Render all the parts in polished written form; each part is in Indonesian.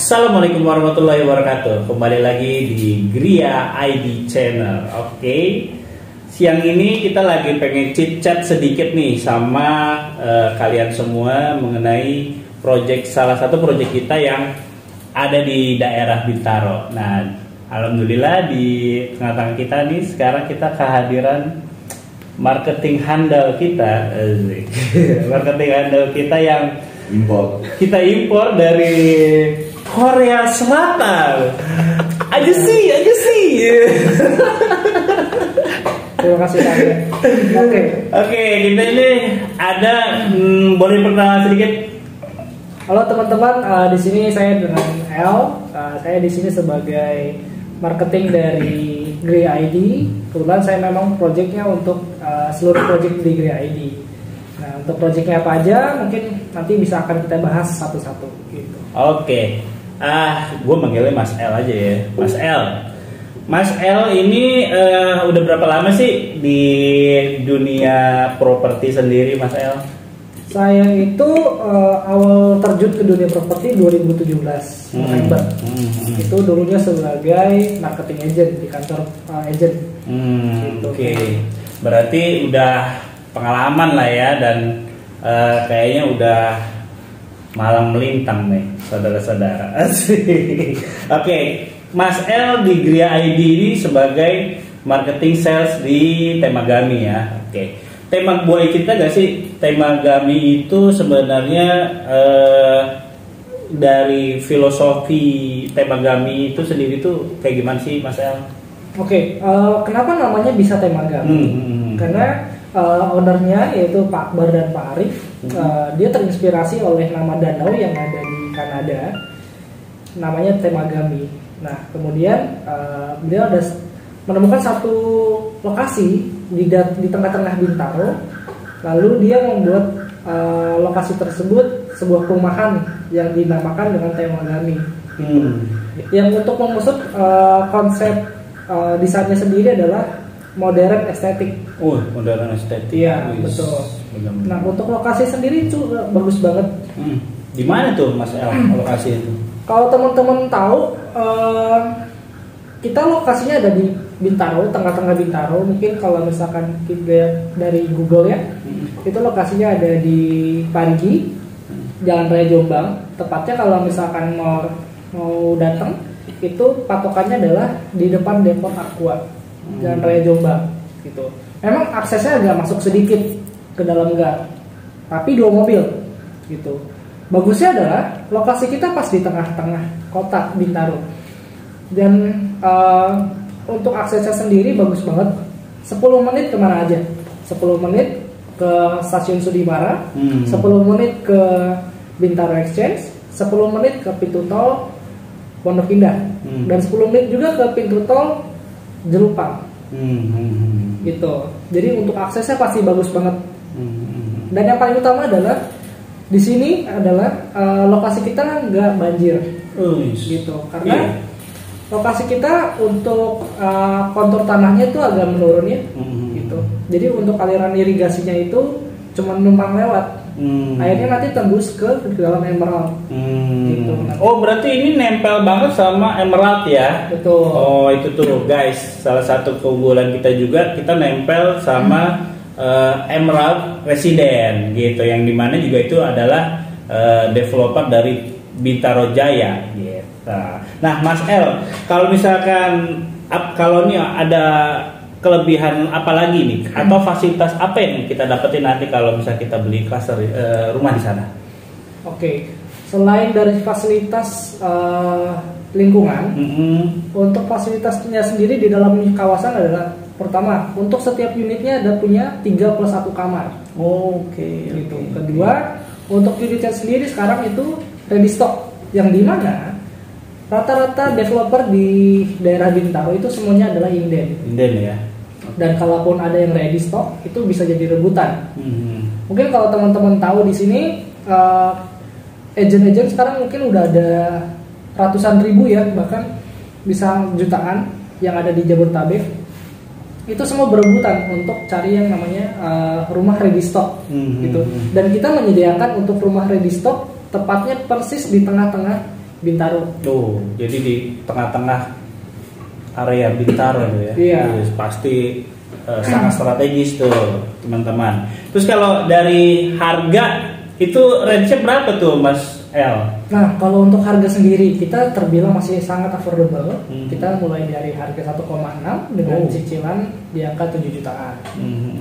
Assalamualaikum warahmatullahi wabarakatuh. Kembali lagi di Gria ID Channel. Oke. Siang ini kita lagi pengen chit-chat sedikit nih sama kalian semua mengenai salah satu project kita yang ada di daerah Bintaro. Nah, alhamdulillah di tengah-tengah kita nih sekarang kita kehadiran marketing handal kita. Marketing handal kita yang kita impor dari Korea Selatan. Aja sih. Terima kasih kalian. Oke, kita ini ada boleh perkenalan sedikit. Halo teman-teman, di sini saya dengan L. Saya di sini sebagai marketing dari Gria ID. Kebetulan saya memang projectnya untuk seluruh project di Gria ID. Nah, untuk projectnya apa aja mungkin nanti bisa akan kita bahas satu-satu gitu. Oke. Gue manggilnya Mas L aja ya. Mas L. Mas L ini udah berapa lama sih di dunia properti sendiri, Mas L? Saya itu awal terjun ke dunia properti 2017 November. Itu dulunya sebagai marketing agent di kantor agent. Gitu. Oke. Berarti udah pengalaman lah ya, dan kayaknya udah malang melintang nih saudara-saudara. Oke, Mas L di Gria ID ini sebagai marketing sales di Temagami ya. Oke, tema buat kita gak sih Temagami itu sebenarnya dari filosofi Temagami itu sendiri tuh kayak gimana sih, Mas L? Oke, kenapa namanya bisa Temagami? Karena ownernya yaitu Pak Akbar dan Pak Arif, dia terinspirasi oleh nama danau yang ada di Kanada, namanya Temagami. Nah, kemudian beliau ada menemukan satu lokasi di tengah-tengah Bintaro, lalu dia membuat lokasi tersebut sebuah perumahan yang dinamakan dengan Temagami. Yang untuk mengusut konsep desainnya sendiri adalah modern estetik. Modern estetik. Iya, betul. Nah, untuk lokasi sendiri itu bagus banget. Di mana tuh, Mas El, lokasi itu? Kalau teman-teman tahu, kita lokasinya ada di Bintaro, tengah-tengah Bintaro. Mungkin kalau misalkan kita dari Google ya, itu lokasinya ada di Parigi, Jalan Raya Jombang. Tepatnya kalau misalkan mau datang, itu patokannya adalah di depan Depot Aqua, Jalan Raya Jombang gitu. Memang aksesnya agak masuk sedikit ke dalam gang, tapi 2 mobil gitu. Bagusnya adalah lokasi kita pas di tengah-tengah kota Bintaro, dan untuk aksesnya sendiri bagus banget. 10 menit kemana aja, 10 menit ke stasiun Sudimara, 10 menit ke Bintaro Exchange, 10 menit ke pintu tol Pondok Indah, dan 10 menit juga ke pintu tol Jelupang. Gitu. Jadi untuk aksesnya pasti bagus banget. Dan yang paling utama adalah di sini adalah lokasi kita nggak banjir. Gitu. Karena lokasi kita untuk kontur tanahnya itu agak menurun ya. Gitu. Jadi untuk aliran irigasinya itu cuma numpang lewat. Akhirnya nanti tembus ke dalam emerald. Gitu. Oh, berarti ini nempel banget sama emerald ya? Betul. Oh, itu tuh guys, salah satu keunggulan kita juga, kita nempel sama Emerald Resident gitu, yang dimana juga itu adalah developer dari Bintaro Jaya gitu. Nah, Mas L, kalau misalkan kalau nih ada kelebihan apa lagi nih, atau fasilitas apa yang kita dapetin nanti kalau misalnya kita beli klaster rumah di sana? Oke, selain dari fasilitas lingkungan, untuk fasilitasnya sendiri di dalam kawasan adalah pertama, untuk setiap unitnya ada punya 3+1 kamar. Gitu. Kedua, untuk unitnya sendiri sekarang itu ready stock, yang dimana rata-rata developer di daerah Bintaro itu semuanya adalah inden ya. Dan kalaupun ada yang ready stock, itu bisa jadi rebutan. Mungkin kalau teman-teman tahu di sini, agent-agent sekarang mungkin udah ada ratusan ribu ya, bahkan bisa jutaan yang ada di Jabodetabek. Itu semua berebutan untuk cari yang namanya rumah ready stock gitu. Dan kita menyediakan untuk rumah ready stock tepatnya persis di tengah-tengah Bintaro. Tuh, jadi di tengah-tengah area Bintaro itu ya. Iya. Terus pasti sangat strategis tuh teman-teman. Terus kalau dari harga itu range-nya berapa tuh Mas El? Nah, kalau untuk harga sendiri kita terbilang masih sangat affordable. Kita mulai dari harga 1,6 dengan cicilan di angka 7 jutaan.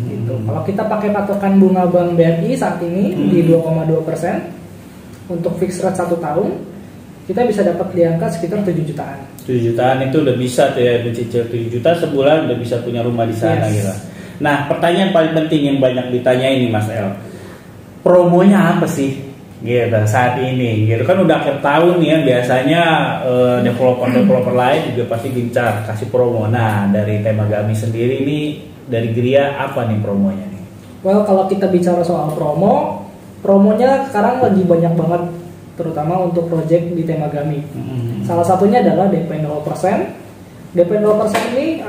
Gitu. Kalau kita pakai patokan bunga Bank BRI saat ini di 2,2% untuk fixed rate 1 tahun, kita bisa dapat di angka sekitar 7 jutaan. 7 jutaan itu udah bisa tuh ya, mencicil 7 juta sebulan udah bisa punya rumah di sana gitu. Nah, pertanyaan paling penting yang banyak ditanya ini Mas El, promonya apa sih? Gitu saat ini, gitu kan udah akhir tahun nih ya, biasanya developer lain juga pasti gencar kasih promo. Nah, dari Temagami sendiri ini dari Gria apa nih promonya nih? Well, kalau kita bicara soal promonya sekarang lagi banyak banget, terutama untuk project di Temagami. Salah satunya adalah DP 0%. DP 0% ini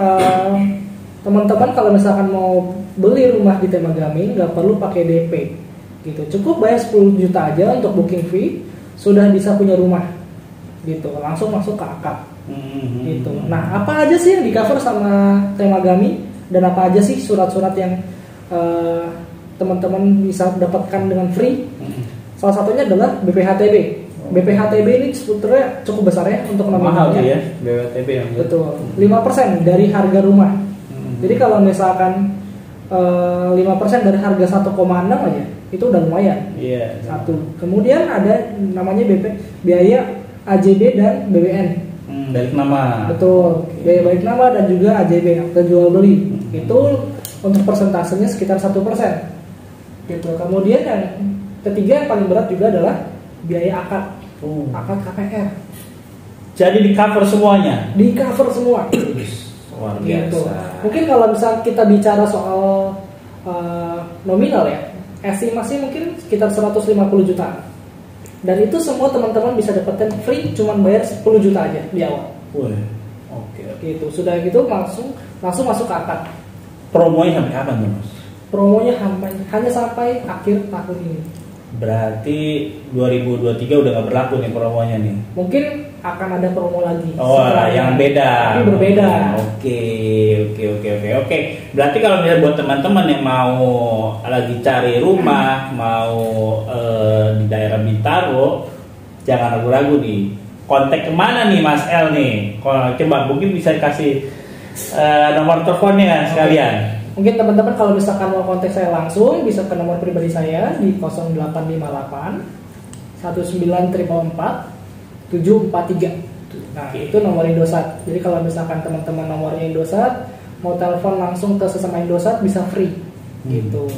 teman-teman kalau misalkan mau beli rumah di Temagami nggak perlu pakai DP. Gitu, cukup bayar 10 juta aja untuk booking fee, sudah bisa punya rumah gitu, langsung masuk ke akad gitu. Nah, apa aja sih yang di cover sama Temagami dan apa aja sih surat-surat yang teman-teman bisa dapatkan dengan free? Salah satunya adalah BPHTB. BPHTB ini sebetulnya cukup besar ya untuk nominalnya. Mahal ya BPHTB yang betul, 5% dari harga rumah. Jadi kalau misalkan 5% dari harga 1,6 aja itu udah lumayan. Satu. Kemudian ada namanya biaya AJB dan BBN. Balik nama. Betul. Biaya balik nama dan juga AJB atau jual beli. Itu untuk persentasenya sekitar 1%. Gitu. Kemudian yang ketiga yang paling berat juga adalah biaya akad. Akad KPR. Jadi di cover semuanya. Di cover semua. Luar biasa. Gitu. Mungkin kalau misal kita bicara soal nominal ya, estimasi mungkin sekitar 150 juta. Dan itu semua teman-teman bisa dapatkan free, cuman bayar 10 juta aja di awal. Oke. Gitu. Sudah gitu langsung masuk ke akad. Promonya sampai kapan tuh Mas? Promonya hanya sampai akhir tahun ini. Berarti 2023 udah nggak berlaku nih promonya nih. Mungkin akan ada promo lagi. Yang beda. Tapi berbeda. Oke. Berarti kalau misalnya buat teman-teman yang mau lagi cari rumah, mau di daerah Bintaro, jangan ragu-ragu nih. Kontak kemana nih Mas El nih? Coba mungkin bisa kasih nomor teleponnya sekalian. Mungkin teman-teman kalau misalkan mau kontak saya langsung bisa ke nomor pribadi saya di 0858 1944 743. Nah, itu nomor Indosat. Jadi kalau misalkan teman-teman nomornya Indosat, mau telepon langsung ke sesama Indosat bisa free. Gitu.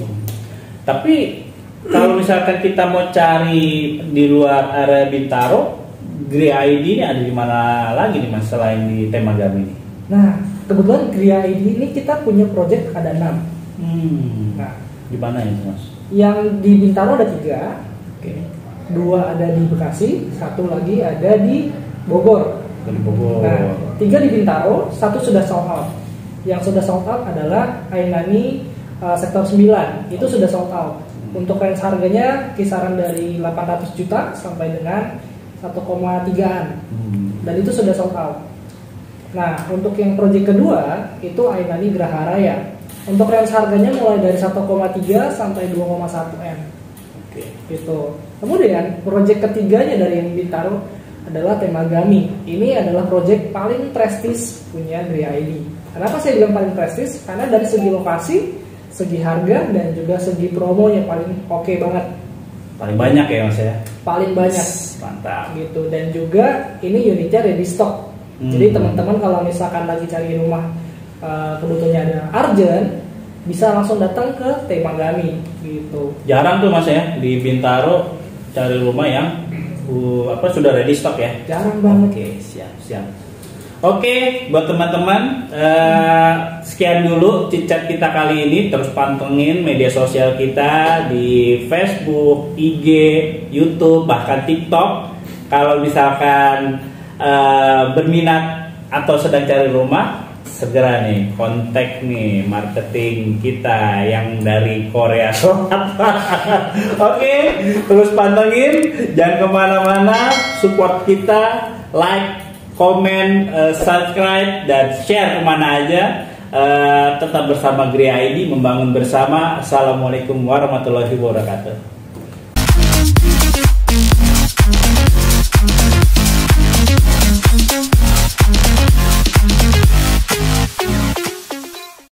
Tapi kalau misalkan kita mau cari di luar area Bintaro, Gria ID ini ada di mana lagi nih Mas selain di Temagami ini? Nah, kebetulan Gria ID ini kita punya project ada 6. Nah, di mana ya Mas? Yang di Bintaro ada 3. Dua ada di Bekasi, satu lagi ada di Bogor. Nah, 3 di Bintaro, 1 sudah sold out. Yang sudah sold out adalah Ainani sektor 9, itu sudah sold out. Untuk range harganya kisaran dari 800 juta sampai dengan 1,3an. Dan itu sudah sold out. Nah, untuk yang proyek kedua itu Ainani Graha Raya. Untuk range harganya mulai dari 1,3 sampai 2,1 M. Gitu. Kemudian proyek ketiganya dari yang Bintaro adalah Temagami. Ini adalah proyek paling prestis punya Gria ID. Kenapa saya bilang paling prestis? Karena dari segi lokasi, segi harga dan juga segi promo yang paling oke banget. Paling banyak ya Mas ya? Paling banyak. Mantap. Gitu. Dan juga ini unitnya ready stock. Jadi teman-teman kalau misalkan lagi cari rumah kebutuhannya ada urgent, bisa langsung datang ke Temagami gitu. Jarang tuh Mas ya di Bintaro cari rumah yang sudah ready stock ya? Jarang banget. Oke, siap. Oke, buat teman-teman sekian dulu chit-chat kita kali ini. Terus pantengin media sosial kita di Facebook, IG, YouTube, bahkan TikTok. Kalau misalkan berminat atau sedang cari rumah, segera nih kontak nih marketing kita yang dari Korea Selatan. Oke, terus pantengin, jangan kemana-mana, support kita, like, komen, subscribe, dan share kemana aja. Tetap bersama Gria ID, membangun bersama. Assalamualaikum warahmatullahi wabarakatuh.